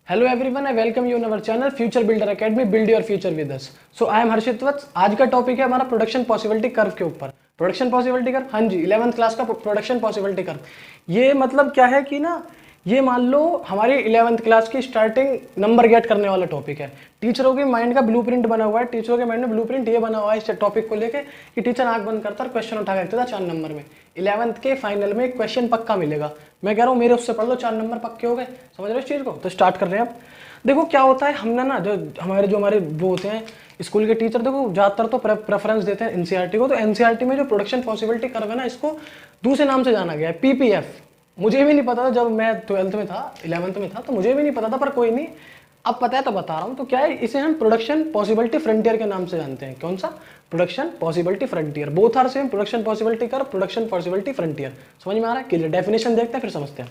Hello everyone, I welcome you in our channel future builder academy, build your future with us. So I am Harshit Vats. आज का topic है हमारा production possibility curve के ऊपर। Production possibility curve, हाँ जी, 11th class का production possibility curve. ये मतलब क्या है कि ना, ये मान लो हमारी 11th क्लास की स्टार्टिंग नंबर गेट करने वाला टॉपिक है। टीचरों के माइंड का ब्लूप्रिंट बना हुआ है, टीचरों के माइंड में ब्लूप्रिंट ये बना हुआ है इस टॉपिक को लेके कि टीचर आंख बंद करता और क्वेश्चन उठा के रखता था 4 नंबर में। 11th के फाइनल में एक क्वेश्चन पक्का मिलेगा। मैं कह रहा हूँ मेरे उससे पढ़ लो, 4 नंबर पक्के हो गए। समझ रहे हो इस चीज़ को? तो स्टार्ट कर रहे हैं अब। देखो क्या होता है, हमने ना जो हमारे वो होते हैं स्कूल के टीचर, देखो ज़्यादातर तो प्रेफरेंस देते हैं एनसीईआरटी को। तो एनसीईआरटी में जो प्रोडक्शन पॉसिबिलिटी कर्व है ना, इसको दूसरे नाम से जाना गया है, पीपीएफ। मुझे भी नहीं पता था जब मैं 12th में था, 11th में था, तो मुझे भी नहीं पता था, पर कोई नहीं, अब पता है तो बता रहा हूँ। तो क्या है, इसे हम प्रोडक्शन पॉसिबिलिटी फ्रंटियर के नाम से जानते हैं। कौन सा? Production possibility frontier. Both are same, production possibility curve, production possibility frontier. समझ में आ रहा है? क्लियर? डेफिनेशन देखते हैं फिर समझते हैं।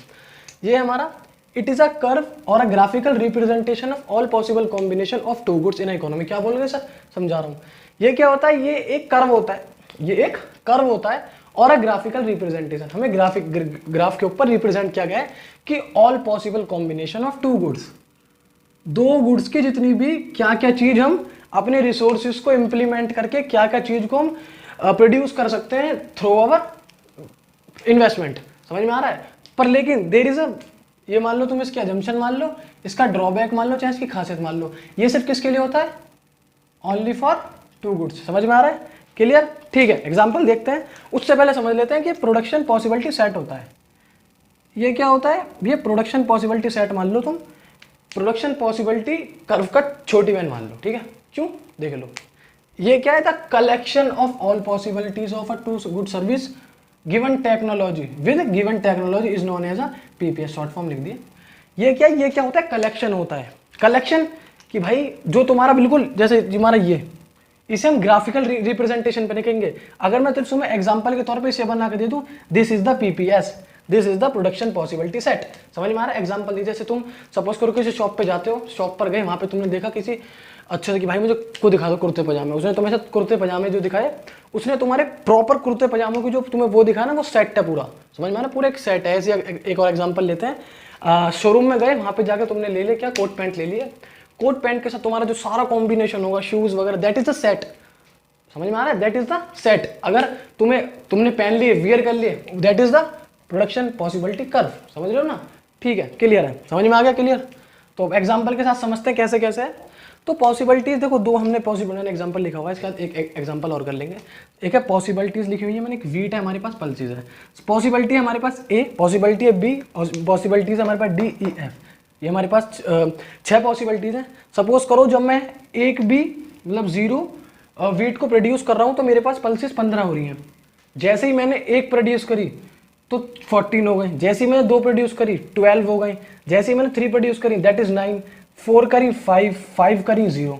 ये हमारा इट इज अ कर्व और a graphical representation of all possible combination of two goods in economy. क्या बोल रहे सर? समझा रहा हूँ। ये क्या होता है, ये एक कर्व होता है, ये एक कर्व होता है और अ ग्राफिकल रिप्रेजेंटेशन। हमें ग्राफ के ऊपर रिप्रेजेंट किया गया है कि all possible combination of two goods, दो गुड्स की जितनी भी क्या क्या चीज हम अपने रिसोर्सेज को इंप्लीमेंट करके क्या क्या चीज को हम प्रोड्यूस कर सकते हैं थ्रू अवर इन्वेस्टमेंट। समझ में आ रहा है? पर लेकिन देयर इज अ, ये मान लो तुम इसकी अजम्पशन मान लो, इसका ड्रॉबैक मान लो, चाहे इसकी खासियत मान लो, ये सिर्फ किसके लिए होता है? Only for two goods. समझ में आ रहा है? क्लियर? ठीक है, एग्जांपल देखते हैं। उससे पहले समझ लेते हैं कि प्रोडक्शन पॉसिबिलिटी सेट होता है। ये क्या होता है? ये प्रोडक्शन पॉसिबिलिटी सेट मान लो तुम, प्रोडक्शन पॉसिबिलिटी कर्व का छोटी बहन मान लो। ठीक है? क्यों? देख लो, ये क्या है? The collection of all possibilities of a two good service given technology with given technology is known as a PPS. Short form लिख दिए। ये क्या है? ये क्या होता है? कलेक्शन होता है। कलेक्शन कि भाई जो तुम्हारा बिल्कुल जैसे हमारा ये, इसे हम ग्राफिकल रिप्रेजेंटेशन पे लिखेंगे। अगर मैं तुम्हें एग्जांपल के तौर पे इसे बना के दे दूं, this is the PPS, this is the production possibility set. समझ में आ रहा है? एग्जांपल दीजिए, जैसे तुम सपोज करो किसी शॉप पे जाते हो, शॉप पर गए, वहां पे तुमने देखा किसी अच्छे से कि भाई मुझे को दिखा दो कुर्ते पजामे। उसने तुम्हें से कुर्ते पजामे जो दिखाए, उसने तुम्हारे प्रॉपर कुर्ते पजामों की जो तुम्हें वो दिखाया ना, वो सेट है पूरा। समझ में आ रहा है? पूरा एक सेट है। ऐसे एक और एग्जांपल लेते हैं। शोरूम में गए, वहां पे जाकर तुमने ले लिया क्या? कोट पैंट ले लिए। कोट पैंट के साथ तुम्हारा जो सारा कॉम्बिनेशन होगा, शूज वगैरह, दैट इज द सेट। समझ में आ रहा है? That is the set. अगर तुमने पहन लिए, वियर कर लिए, that is the production possibility curve. समझ रहे हो ना? ठीक है, क्लियर है? समझ में आ गया? क्लियर? तो एग्जांपल के साथ समझते हैं कैसे कैसे है। तो पॉसिबिलिटीज देखो, दो हमने पॉसिबल एग्जांपल लिखा हुआ है, इसके बाद एक एग्जांपल और कर लेंगे। एक है पॉसिबिलिटीज लिखी हुई है मैंने, एक वीट है हमारे पास, पल्सेस है। पॉसिबिलिटी हमारे पास ए, पॉसिबिलिटी है बी, और पॉसिबिलिटीज हमारे पास डी, ई, एफ। ये हमारे पास 6 पॉसिबिलिटीज हैं। सपोज करो जब मैं एक बी मतलब 0 वीट को प्रोड्यूस कर रहा हूं, तो मेरे पास पल्सेस 15 हो रही हैं। जैसे ही मैंने एक प्रोड्यूस करी तो 14 हो गए। जैसे ही मैंने 2 प्रोड्यूस करी 12 हो गए। जैसे ही मैंने 3 प्रोड्यूस करी दैट इज 9, 4 करी 5, 5 करी 0।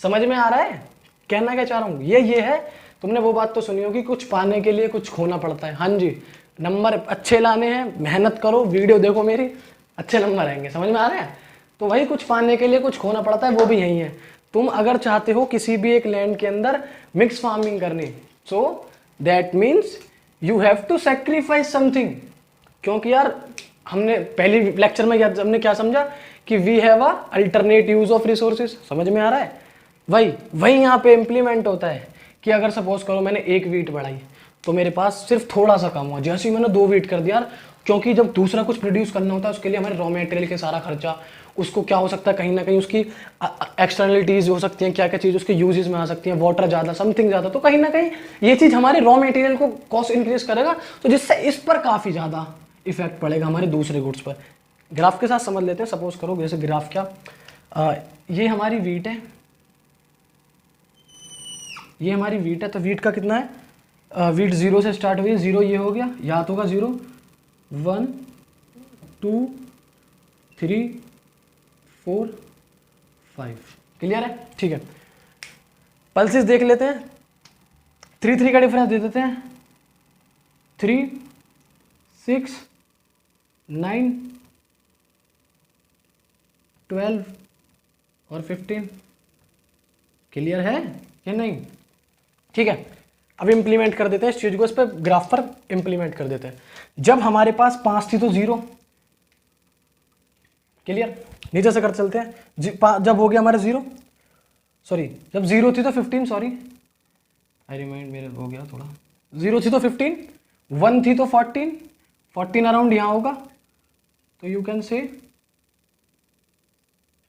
समझ में आ रहा है? कहना क्या चाह रहा हूँ ये है। तुमने वो बात तो सुनी होगी, कुछ पाने के लिए कुछ खोना पड़ता है। हाँ जी, नंबर अच्छे लाने हैं, मेहनत करो, वीडियो देखो मेरी, अच्छे नंबर आएंगे। समझ में आ रहे हैं? तो वही कुछ पाने के लिए कुछ खोना पड़ता है, वो भी यही है। तुम अगर चाहते हो किसी भी एक लैंड के अंदर मिक्स फार्मिंग करनी, so that means you have to sacrifice something. क्योंकि यार हमने पहली लेक्चर में हमने क्या समझा कि we have a alternate use of resources. समझ में आ रहा है? वही यहाँ पे इंप्लीमेंट होता है कि अगर सपोज करो मैंने 1 वीट बढ़ाई तो मेरे पास सिर्फ थोड़ा सा कम हुआ। जैसे ही मैंने 2 वीट कर दिया, क्योंकि जब दूसरा कुछ प्रोड्यूस करना होता है उसके लिए हमारे रॉ मटेरियल के सारा खर्चा, उसको क्या हो सकता है, कहीं ना कहीं उसकी एक्सटर्नलिटीज हो सकती हैं, क्या क्या चीज़ उसके यूजेस में आ सकती हैं, वाटर ज़्यादा, समथिंग ज़्यादा, तो कहीं ना कहीं ये चीज़ हमारे रॉ मटेरियल को कॉस्ट इंक्रीज करेगा, तो जिससे इस पर काफ़ी ज़्यादा इफेक्ट पड़ेगा हमारे दूसरे गुड्स पर। ग्राफ के साथ समझ लेते हैं। सपोज करो जैसे ग्राफ क्या, ये हमारी वीट है, ये हमारी वीट है। तो वीट का कितना है? वीट 0 से स्टार्ट हुई है, 0 ये हो गया, याद होगा 0, 1, 2, 3, 4, 5। क्लियर है? ठीक है, पल्सेस देख लेते हैं। 3 का डिफरेंस दे देते हैं। 3, 6, 9, 12 और 15। क्लियर है या नहीं? ठीक है, अब इंप्लीमेंट कर देते हैं इस चीज को, इस पर ग्राफ पर इंप्लीमेंट कर देते हैं। जब हमारे पास 5 थी तो 0। क्लियर? नीचे से कर चलते हैं। जब हो गया हमारे 0, सॉरी जब 0 थी तो 15, सॉरी आई रिमाइंड, मेरे हो गया थोड़ा, 0 थी तो 15, 1 थी तो 14, 14 अराउंड यहाँ होगा, तो यू कैन से,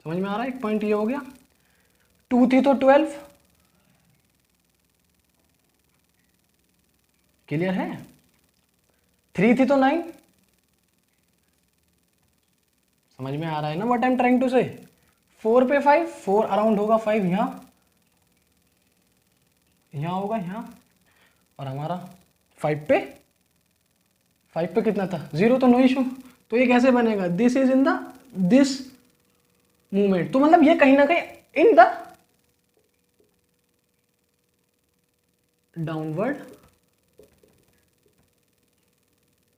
समझ में आ रहा है, एक पॉइंट ये हो गया। 2 थी तो 12, क्लियर है। 3 थी तो 9, समझ में आ रहा है ना what I am trying to say. 4 पे 5, 4 अराउंड होगा, 5 यहाँ होगा यहाँ, और हमारा 5 पे कितना था, 0, तो नो इशू। तो ये कैसे बनेगा, this is in the this movement, तो मतलब ये कहीं ना कहीं इन द डाउनवर्ड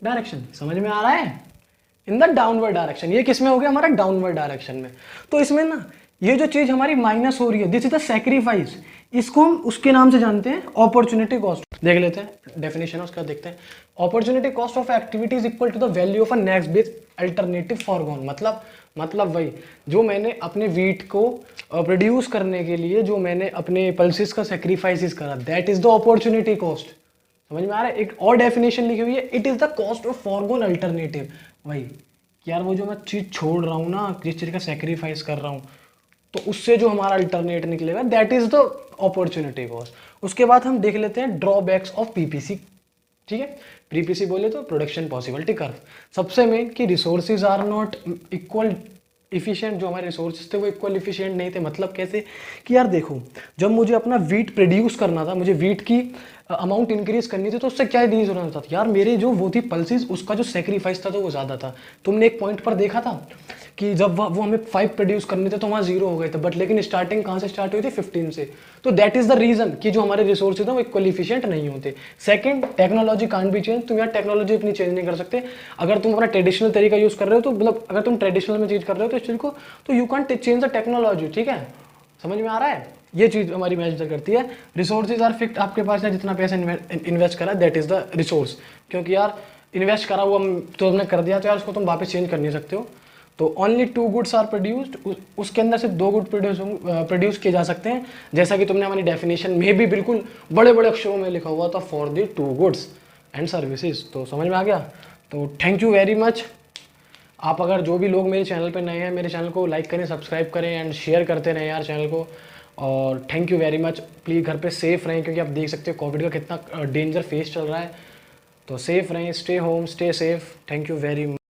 डायरेक्शन, समझ में आ रहा है, इन द डाउनवर्ड डायरेक्शन। ये किस में हो गया, हमारा डाउनवर्ड डायरेक्शन में। तो इसमें ना ये जो चीज हमारी माइनस हो रही है, दिस इज द सैक्रिफाइस, इसको हम उसके नाम से जानते हैं अपॉर्चुनिटी कॉस्ट। देख लेते हैं डेफिनेशन उसका, देखते हैं। Opportunity cost of activity is equal to the value of a next best alternative forgone. मतलब वही, जो मैंने अपने वीट को प्रोड्यूस करने के लिए जो मैंने अपने पल्सेस का सेक्रीफाइस करा, that is the opportunity cost. समझ में आ रहा है। एक और डेफिनेशन लिखी हुई है, it is the cost of foregone alternative. वही यार, वो जो मैं चीज छोड़ रहा हूँ ना, जिस चीज का सेक्रीफाइस कर रहा हूँ, तो उससे जो हमारा अल्टरनेट निकलेगा, that is the opportunity cost. उसके बाद हम देख लेते हैं ड्रॉबैक्स ऑफ पीपीसी। ठीक है, पीपीसी बोले तो प्रोडक्शन पॉसिबिलिटी कर्व। सबसे मेन कि resources are not equal efficient, जो हमारे रिसोर्सेज थे वो इक्वल इफिशिएंट नहीं थे। मतलब कैसे कि यार देखो, जब मुझे अपना वीट प्रोड्यूस करना था, मुझे वीट की अमाउंट इंक्रीज करनी थी, तो उससे क्या रीज होना था यार, मेरे जो वो थी पल्सेस, उसका जो सेक्रीफाइस था तो वो ज़्यादा था। तुमने एक पॉइंट पर देखा था कि जब वो हमें 5 प्रोड्यूस करने थे तो वहाँ 0 हो गए थे, बट लेकिन स्टार्टिंग कहाँ से स्टार्ट हुई थी, 15 से। तो दैट इज द रीजन कि जो हमारे रिसोर्सेज हैं वो इक्वल इफिशिएंट नहीं होते। Second, technology can't be change. तुम यार टेक्नोलॉजी अपनी चेंज नहीं कर सकते। अगर तुम अपना ट्रेडिशनल तरीका यूज कर रहे हो, तो मतलब अगर तुम ट्रेडिशनल में चीज कर रहे हो तो इस चीज को, तो you can't change the technology. ठीक है, समझ में आ रहा है। ये चीज हमारी मैटर करती है। रिसोर्सेज आर फिक्स्ड, आपके पास है जितना पैसा इन्वेस्ट करा, दैट इज द रिसोर्स। क्योंकि यार इन्वेस्ट करा वो तो हमने कर दिया, तो यार उसको तुम वापस चेंज कर नहीं सकते हो। तो ओनली 2 गुड्स आर प्रोड्यूस्ड, उसके अंदर से 2 गुड प्रोड्यूस किए जा सकते हैं। जैसा कि तुमने हमारी डेफिनेशन में भी बिल्कुल बड़े बड़े अक्षरों में लिखा हुआ था, for the 2 goods and services. तो समझ में आ गया। तो थैंक यू वेरी मच। आप अगर जो भी लोग मेरे चैनल पे नए हैं, मेरे चैनल को लाइक करें, सब्सक्राइब करें एंड शेयर करते रहें यार चैनल को। और thank you very much. Please घर पे सेफ रहें, क्योंकि आप देख सकते हो कोविड का कितना डेंजर फेस चल रहा है। तो सेफ रहें, stay home, stay safe. Thank you very much.